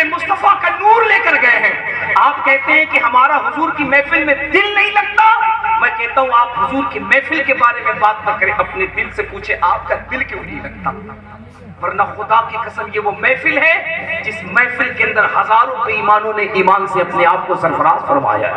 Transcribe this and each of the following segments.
اپنے مصطفیٰ کا نور لے کر گئے ہیں۔ آپ کہتے ہیں کہ ہمارا حضور کی محفل میں دل نہیں لگتا، میں کہتا ہوں آپ حضور کی محفل کے بارے میں بات نہ کریں، اپنے دل سے پوچھیں آپ کا دل کیوں نہیں لگتا؟ ورنہ خدا کی قسم یہ وہ محفل ہے جس محفل کے اندر ہزاروں بے ایمانوں نے ایمان سے اپنے آپ کو سرفراز فرمایا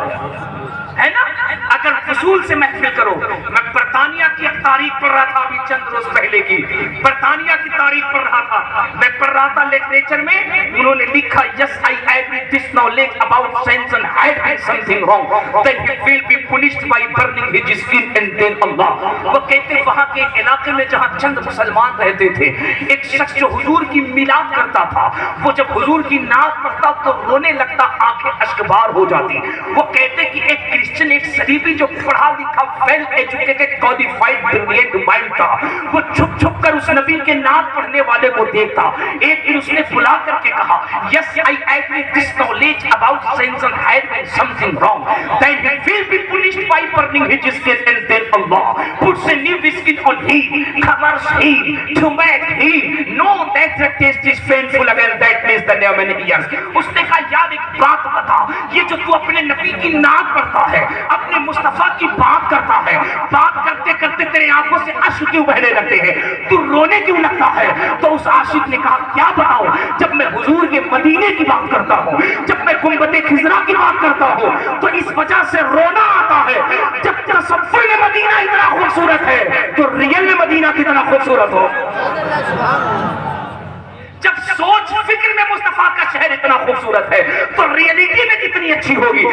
ہے نا۔ اگر فضول سے محفل کرو، میں برطانیہ کی ایک تاریخ پڑھ رہا تھا ابھی چند روز پہلے کی، برطانیہ کی تاریخ پڑھ رہا تھا، میں پڑھ رہا تھا لٹریچر میں، انہوں نے لکھا yes I agree this knowledge about Samson had done something wrong then he will be punished by burning his skin and then Allah۔ وہ کہتے وہاں کے علاقے میں جہاں چند مسلمان رہتے تھے، ایک شخص جو حضور کی میلاد کرتا تھا، وہ جب حضور کی نعت پڑھتا تو رونے لگتا، آنکھیں اشکبار ہو جاتی۔ وہ کہتے کہ ایک کرسچن، ایک صلیبی جو پڑھا لکھا well educated qualified brilliant mind تھا، وہ چھپ چھپ کر اس نبی کے نعت پڑھنے والے کو دیکھتا۔ ایک دن اس نے بلا کر کے کہا yes I agree this knowledge about Samson had done something wrong then he will be punished by burning his skin and then Allah puts a new skin on him, covers him to make him know that the taste is painful again that means the name and ears۔ اس نے کہا یار ایک بات بتا، یہ جو تو اپنے نبی کی نعت پڑھتا ہے، اپنے مصطفیٰ کی بات کرتا ہے، بات کرتے کرتے تیرے آنکھوں سے اشک کیوں بہنے لگتے ہیں، تو رونے کیوں لگتا ہے؟ تو اس عاشق نے کہا کیا بتاؤ، جب میں حضور کے مدینے کی بات کرتا ہوں، جب میں گنبد خضرا کی بات کرتا ہوں تو اس وجہ سے رونا آتا ہے۔ جب تصور میں مدینہ اتنا خوبصورت ہے تو ریئل میں مدینہ کتنا خوبصورت ہو، جب سوچ فکر میں مصطفیٰ کا شہر اتنا خوبصورت ہے تو ریئلٹی میں کتنی اچھی ہوگی،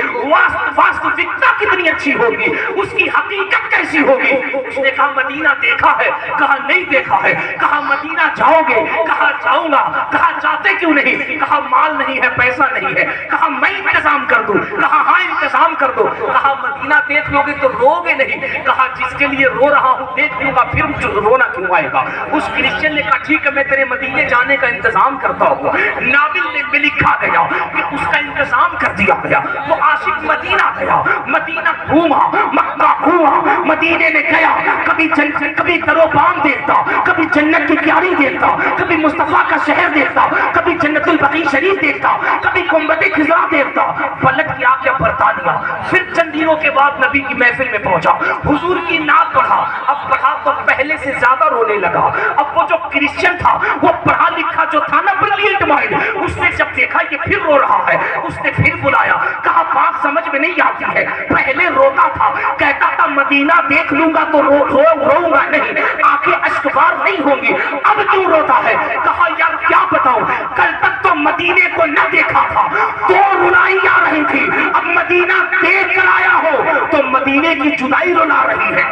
واستوکتا کتنی اچھی ہوگی، اس کی حقیقت کیسی ہوگی۔ اس نے کہا مدینہ دیکھا ہے، کہا نہیں دیکھا ہے، کہا مدینہ جاؤ گے، کہا جاؤں گا، کہا جاتے کیوں نہیں، کہا مال نہیں ہے، پیسہ نہیں ہے، کہا میں انتظام کر دوں، کہا ہاں انتظام کر دو، کہا مدینہ دیکھ لو گے تو رو گے نہیں، کہا جس کے لیے رو رہا ہوں دیکھ لوں گا پھر مجھے رونا کیوں آئے گا۔ اس کرسچن نے کہا ٹھیک ہے میں تیرے مدینے جانے کا انتظام کرتا ہوں۔ ناول میں لکھا گیا کہ اس کا انتظام کر دیا گیا، وہ عاشق مدینہ گیا، مدینہ گھوما، مکہ گھوما، مدینے میں گیا، کبھی در و بام دیکھتا، کبھی جنت کی کیاری دیکھتا، کبھی مصطفیٰ کا شہر دیکھتا، کبھی جنت البقیع شریف دیکھتا، کبھی گنبد خضرا دیکھتا، پلٹ کے آ گیا برطانیہ۔ پھر چند دنوں کے بعد نبی کی محفل میں پہنچا، حضور کی نعت پڑھا، اب پڑھا تو پہلے سے زیادہ رونے لگا۔ اب وہ جو کرسچن تھا، وہ پڑھا لکھا جو تھا نا بریلینٹ مائنڈ، اس نے جب دیکھا یہ پھر رو رہا ہے، اس نے پھر بلایا، کہا بات سمجھ میں نہیں آتی ہے، پہلے روتا تھا، کہتا تھا مدینہ دیکھ لوں گا تو روؤں گا نہیں، آنکھیں اشکبار نہیں ہوں گی، اب کیوں روتا ہے؟ کہا یار کیا بتاؤں، کل تک تو مدینے کو نہ دیکھا تھا تو رلائی آ رہی تھی، اب مدینہ دیکھ کر آیا ہو تو مدینے کی جدائی رلا رہی ہے،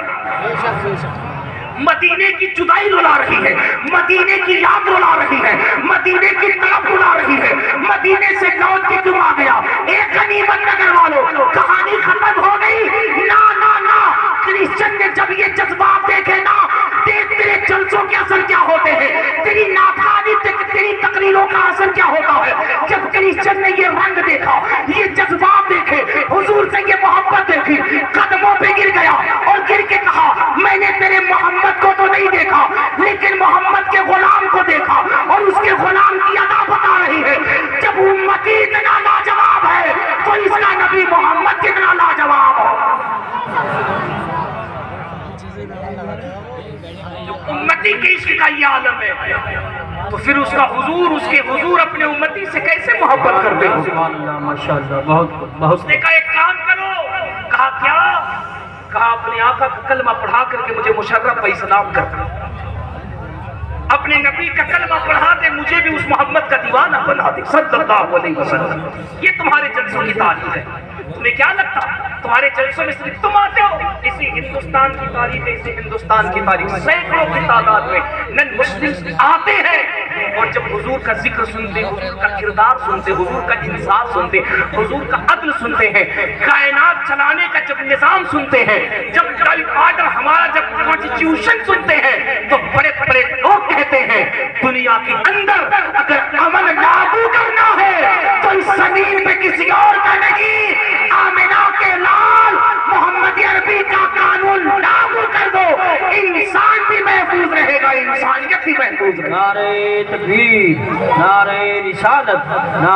مدینے کی جدائی رلا رہی ہے، مدینے کی یاد رلا رہی ہے، مدینے کی طرف رلا رہی ہے، مدینے سے لوٹ کے کیوں آ گیا؟ ایک غنیمت نگر والوں کہانی ختم ہو گئی، نا نا نا، کرسچن نے جب یہ جذبات دیکھے نا، دیکھ تیرے جلسوں کے اثر کیا ہوتے ہیں، تیری ناکاری تیری تقریروں کا اثر کیا ہوتا ہے۔ جب کرسچن نے یہ رنگ دیکھا، یہ جذبات دیکھے، حضور سے یہ محبت دیکھی، قدموں پہ گر گیا اور گر کے کہا میں نے تیرے محمد کو تو نہیں دیکھا لیکن محمد کے غلام کو دیکھا، اور اس کے غلام کی ادا بتا رہی ہے، جب امتی اتنا لاجواب ہے تو اس کا نبی محمد کتنا لاجواب ہو۔ امتی کے عشق کا یہ عالم ہے تو پھر اس کا حضور، اس کے حضور اپنے امتی سے کیسے محبت کرتے ہیں؟ ماشاءاللہ، بہت اس نے کہا ایک کام کرو، کہا کیا؟ کہا اپنے آقا کا کلمہ پڑھا کر کے مجھے مشرف پہ اسلام کر دے، اپنے نبی کا کلمہ پڑھا دے، مجھے بھی اس محمد کا دیوانہ بنا دے صلی اللہ علیہ وسلم۔ یہ تمہارے جلسوں کی تعریف ہے، تمہیں کیا لگتا تمہارے جلسوں میں صرف تم آتے ہو؟ اسی ہندوستان کی تاریخ ہے، اسی ہندوستان کی تاریخ، سینکڑوں کی تعداد میں نن مسلم آتے ہیں اور جب حضور کا ذکر سنتے، حضور کا کردار سنتے، حضور کا انصاف سنتے، حضور کا عدل سنتے ہیں، کائنات چلانے کا جب نظام سنتے ہیں، جب آرڈر ہمارا جب کانسٹیٹیوشن سنتے ہیں تو بڑے بڑے لوگ کہتے ہیں دنیا کے اندر اگر امن لاگو کرنا ہے تو اس زمین پہ کسی اور کا نہیں، آمنہ کے لال محمد عربی کا قانون لاگو کر دو، انسان بھی محفوظ رہے گا، انسانیت بھی محفوظ رہے گا۔ نعرہ تکبیر، نعرہ رسالت،